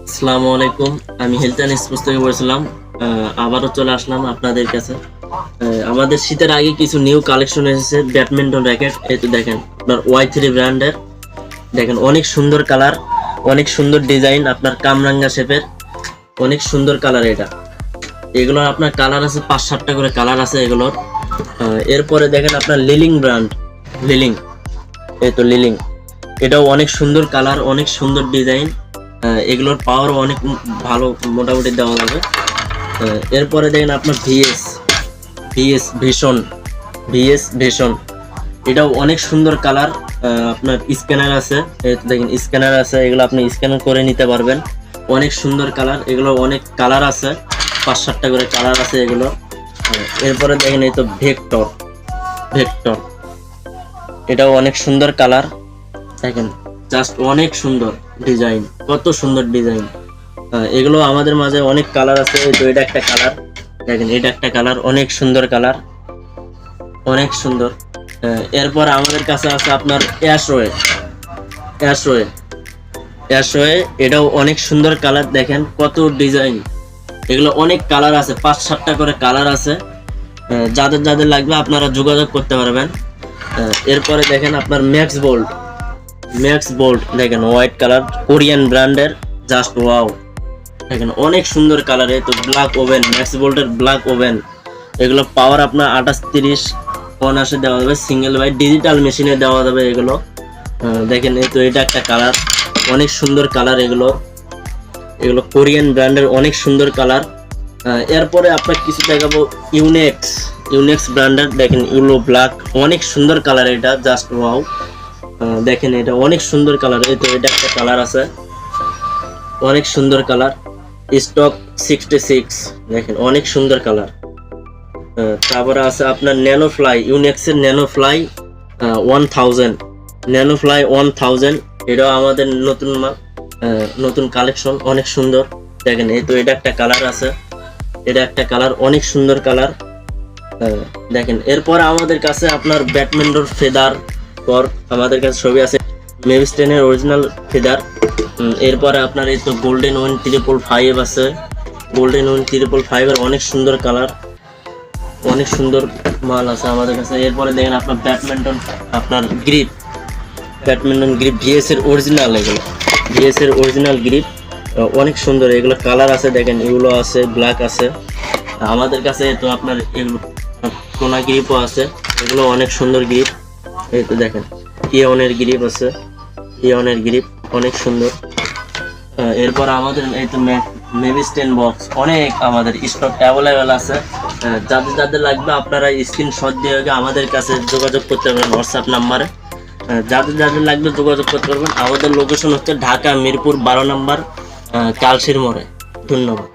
আসসালামু আলাইকুম। আমি হেলথ স্পোর্টস থেকে বলছিলাম। আবারও চলে আসলাম আপনাদের কাছে। আমাদের শীতের আগে কিছু নিউ কালেকশন এসেছে ব্যাডমিন্টন র্যাকেট। এই তো দেখেন আপনার Y3 ব্র্যান্ডের, দেখেন অনেক সুন্দর কালার, অনেক সুন্দর ডিজাইন, আপনার কামরাঙ্গা শেপের, অনেক সুন্দর কালার। এগুলোর আপনার কালার আছে 5-7টা করে কালার আছে এগুলোর। এরপরে দেখেন আপনার লিলিং ব্র্যান্ড, লিলিং, এই তো লিলিং, এটাও অনেক সুন্দর কালার, অনেক সুন্দর ডিজাইন। এগুলোর পাওয়ার অনেক ভালো, মোটামুটি দেওয়া যাবে। এরপরে দেখেন আপনার ভিএস ভীষণ, এটাও অনেক সুন্দর কালার। আপনার স্ক্যানার আছে, দেখেন স্ক্যানার আছে, এগুলো আপনি স্ক্যানার করে নিতে পারবেন। অনেক সুন্দর কালার, এগুলো অনেক কালার আছে, 5-7টা করে কালার আছে এগুলো। এরপরে দেখেন এই তো ভেক্টর, এটাও অনেক সুন্দর কালার। দেখেন জাস্ট অনেক সুন্দর ডিজাইন, কত সুন্দর ডিজাইন। এগুলো আমাদের মাঝে অনেক কালার আছে। তো এটা একটা কালার, দেখেন এটা একটা কালার, অনেক সুন্দর কালার, অনেক সুন্দর। এরপর আমাদের কাছে আছে আপনার অ্যাশওয়ে, এটাও অনেক সুন্দর কালার। দেখেন কত ডিজাইন, এগুলো অনেক কালার আছে, 5-7টা করে কালার আছে। যাদের যাদের লাগবে আপনারা যোগাযোগ করতে পারবেন। এরপরে দেখেন আপনার ম্যাক্স বোল্ট, দেখেন হোয়াইট কালার, কোরিয়ান ব্র্যান্ডের, জাস্ট ওয়াও। দেখেন অনেক সুন্দর কালার। এই তো ব্ল্যাক ওভেন, ম্যাক্স বোল্টের ব্ল্যাক ওভেন, এগুলো পাওয়ার আপনার 28-30 অনায়াসে দেওয়া যাবে, সিঙ্গেল বাই ডিজিটাল মেশিনে দেওয়া যাবে এগুলো। দেখেন এই তো এটা একটা কালার, অনেক সুন্দর কালার। এগুলো কোরিয়ান ব্র্যান্ডের, অনেক সুন্দর কালার। এরপরে আপনার কিছু দেখাবো ইউনেক্স ব্র্যান্ডের, দেখেন ইউলো ব্ল্যাক, অনেক সুন্দর কালার, এটা জাস্ট ওয়াও। দেখেন এটা অনেক সুন্দর কালার। এই তো এটা একটা কালার আছে, অনেক সুন্দর কালার, স্টক 66, দেখেন অনেক সুন্দর কালার। তারপরে আছে আপনার ইউনেক্সের ন্যানোফ্লাই 1000, এটাও আমাদের নতুন কালেকশন, অনেক সুন্দর। দেখেন এই তো এটা একটা কালার আছে, এটা একটা কালার, অনেক সুন্দর কালার। দেখেন এরপর আমাদের কাছে আপনার ব্যাডমিন্টন ফেদার, পর আমাদের কাছে ছবি আছে মেভিস্টেনের অরিজিনাল ফেদার। এরপরে আপনার এই তো গোল্ডেন ওয়ান 555 আছে, গোল্ডেন ওয়ান 555 এর অনেক সুন্দর কালার, অনেক সুন্দর মাল আছে আমাদের কাছে। এরপরে দেখেন আপনার ব্যাডমিন্টন গ্রিপ ভিএস এর অরিজিনাল, গ্রিপ, অনেক সুন্দর। এগুলো কালার আছে, দেখেন ইউলো আছে, ব্ল্যাক আছে আমাদের কাছে। তো আপনার এগুলো কোনা গ্রিপও আছে, এগুলো অনেক সুন্দর গ্রিপ। এই তো দেখেন ইয়নের গ্রিপ আছে, অনেক সুন্দর। এরপর আমাদের এই তো মেভিস্টেন বক্স, অনেক আমাদের স্টক অ্যাভেলেবেল আছে। যাদের লাগবে আপনারা স্ক্রিনশট দিয়ে আমাদের কাছে যোগাযোগ করতে পারবেন হোয়াটসঅ্যাপ নাম্বারে। যাদের লাগবে যোগাযোগ করতে পারবেন। আমাদের লোকেশন হচ্ছে ঢাকা মিরপুর 12 নম্বর, কালশির মোড়ে। ধন্যবাদ।